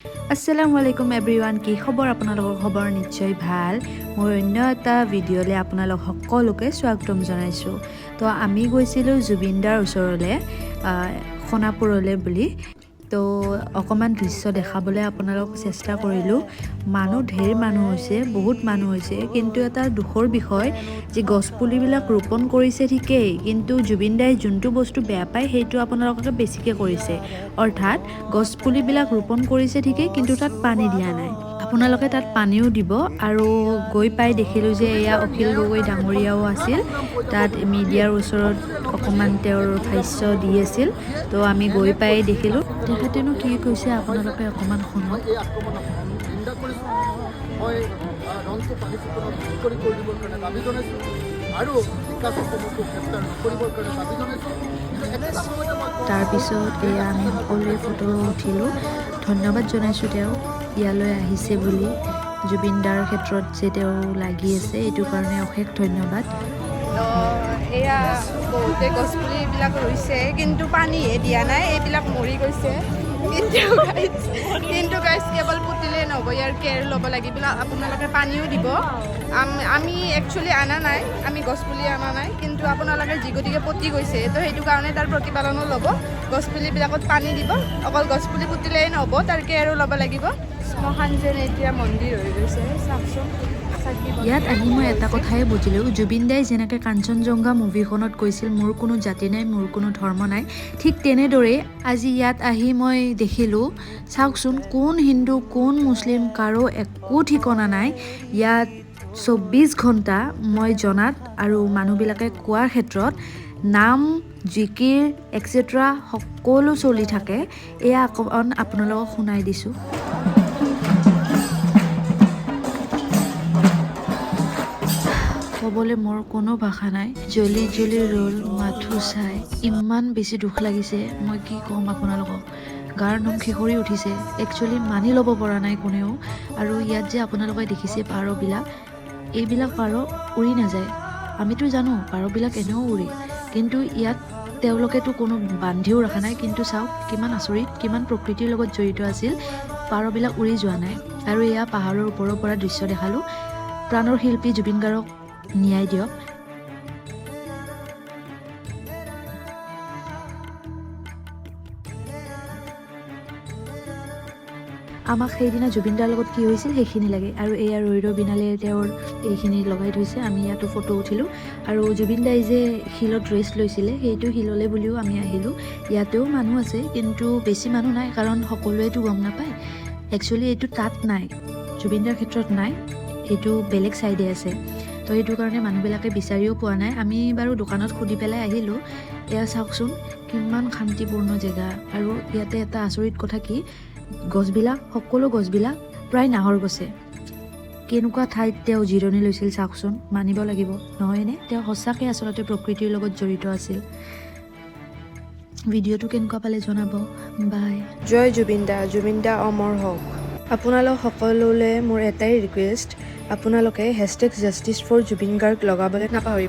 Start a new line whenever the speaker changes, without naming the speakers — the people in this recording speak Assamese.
আসসালামু আলাইকুম এভৰিৱান কি খবৰ আপোনালোকৰ খবৰ নিশ্চয় ভাল মই অন্য এটা ভিডিঅ'লে আপোনালোক সকলোকে স্বাগতম জনাইছোঁ তো আমি গৈছিলোঁ জুবিনদাৰ ওচৰলৈ খনাপুৰলৈ বুলি তো অকমান দৃশ্য দেখাবলৈ আপোনালোক চেষ্টা কৰিলোঁ মানুহ ঢেৰ মানুহ হৈছে বহুত মানুহ হৈছে কিন্তু এটা দুখৰ বিষয় যে গছপুলিবিলাক ৰোপণ কৰিছে ঠিকেই কিন্তু জুবিনদাই যোনটো বস্তু বেয়া পায় সেইটো আপোনালোকে বেছিকৈ কৰিছে অৰ্থাৎ গছপুলিবিলাক ৰোপণ কৰিছে ঠিকেই কিন্তু তাত পানী দিয়া নাই আপোনালোকে তাত পানীও দিব আৰু গৈ পাই দেখিলোঁ যে এয়া অখিল গগৈ ডাঙৰীয়াও আছিল তাত মিডিয়াৰ ওচৰত অকণমান তেওঁৰ ভাষ্য দি আছিল তো আমি গৈ পাই দেখিলোঁ তেখেতেনো কি কৈছে আপোনালোকে অকণমান শুনক তাৰপিছত এয়া আমি সকলোৱে ফটো উঠিলোঁ ধন্যবাদ জনাইছোঁ তেওঁ ইয়ালৈ আহিছে বুলি জুবিনদাৰ ক্ষেত্ৰত যে তেওঁ লাগি আছে এইটো কাৰণে অশেষ ধন্যবাদ
এয়া বহুতে গছপুলিবিলাক ৰুইছে কিন্তু পানীহে দিয়া নাই এইবিলাক মৰি গৈছে কিন্তু গাইজ কেৱল পুতিলেই নহ'ব ইয়াৰ কেয়াৰ ল'ব লাগিব আপোনালোকে পানীও দিব আমি একচুৱেলি অনা নাই আমি গছপুলি অনা নাই কিন্তু আপোনালোকে যি গতিকে পুতি গৈছে তো সেইটো কাৰণে তাৰ প্ৰতিপালনো ল'ব গছপুলিবিলাকত পানী দিব অকল গছপুলি পুতিলেই নহ'ব তাৰ কেয়াৰো ল'ব লাগিব শ্মশান যেন এতিয়া মন্দিৰ হৈ গৈছে চাওকচোন
ইয়াত আহি মই এটা কথাই বুজিলোঁ জুবিনদাই যেনেকৈ কাঞ্চনজংঘা মুভিখনত কৈছিল মোৰ কোনো জাতি নাই মোৰ কোনো ধৰ্ম নাই ঠিক তেনেদৰেই আজি ইয়াত আহি মই দেখিলোঁ চাওকচোন কোন হিন্দু কোন মুছলিম কাৰো একো ঠিকনা নাই ইয়াত 24 ঘণ্টা মই জনাত আৰু মানুহবিলাকে কোৱাৰ ক্ষেত্ৰত নাম জিকিৰ এক্সেট্ৰা সকলো চলি থাকে এয়া অকণ আপোনালোকক শুনাই দিছোঁ ক'বলৈ মোৰ কোনো ভাষা নাই জ্বলি জ্বলি ৰ'ল মাথো চাই ইমান বেছি দুখ লাগিছে মই কি ক'ম আপোনালোকক গাৰ নোম শিহৰি উঠিছে একচুৱেলি মানি ল'ব পৰা নাই কোনেও আৰু ইয়াত যে আপোনালোকে দেখিছে পাৰবিলাক এইবিলাক পাৰ উৰি নাযায় আমিতো জানো পাৰবিলাক এনেও উৰি কিন্তু ইয়াত তেওঁলোকেতো কোনো বান্ধিও ৰখা নাই কিন্তু চাওক কিমান আচৰিত কিমান প্ৰকৃতিৰ লগত জড়িত আছিল পাৰবিলাক উৰি যোৱা নাই আৰু এয়া পাহাৰৰ ওপৰৰ পৰা দৃশ্য দেখালোঁ প্ৰাণৰ শিল্পী জুবিন গাৰ্গক ন্যায় দিয়ক আমাক সেইদিনা জুবিনদাৰ লগত কি হৈছিল সেইখিনি লাগে আৰু এয়া ৰৈ বিনালে তেওঁৰ এইখিনি লগাই থৈছে আমি ইয়াতো ফটো উঠিলোঁ আৰু জুবিনদাই যে শিলত ৰেষ্ট লৈছিলে সেইটো শিললৈ বুলিও আমি আহিলোঁ ইয়াতেও মানুহ আছে কিন্তু বেছি মানুহ নাই কাৰণ সকলোৱেতো গম নাপায় একচুৱেলি এইটো তাত নাই জুবিনদাৰ ক্ষেত্ৰত নাই এইটো বেলেগ ছাইডে আছে তো সেইটো কাৰণে মানুহবিলাকে বিচাৰিও পোৱা নাই আমি বাৰু দোকানত সুধি পেলাই আহিলোঁ এয়া চাওকচোন কিমান শান্তিপূৰ্ণ জেগা আৰু ইয়াতে এটা আচৰিত কথা কি গছবিলাক সকলো গছবিলাক প্ৰায় নাহৰ গছে কেনেকুৱা ঠাইত তেওঁ জিৰণি লৈছিল চাওকচোন মানিব লাগিব নহয়নে তেওঁ সঁচাকৈ আচলতে প্ৰকৃতিৰ লগত জড়িত আছিল ভিডিঅ'টো কেনেকুৱা পালে জনাব বাই
জয় জুবিনদা অমৰ হওক আপোনালোক সকলোলৈ মোৰ এটাই ৰিকুৱেষ্ট আপোনালোকে #জাষ্টিছ ফৰ জুবিন গাৰ্গ লগাবলৈ নাপাহৰিব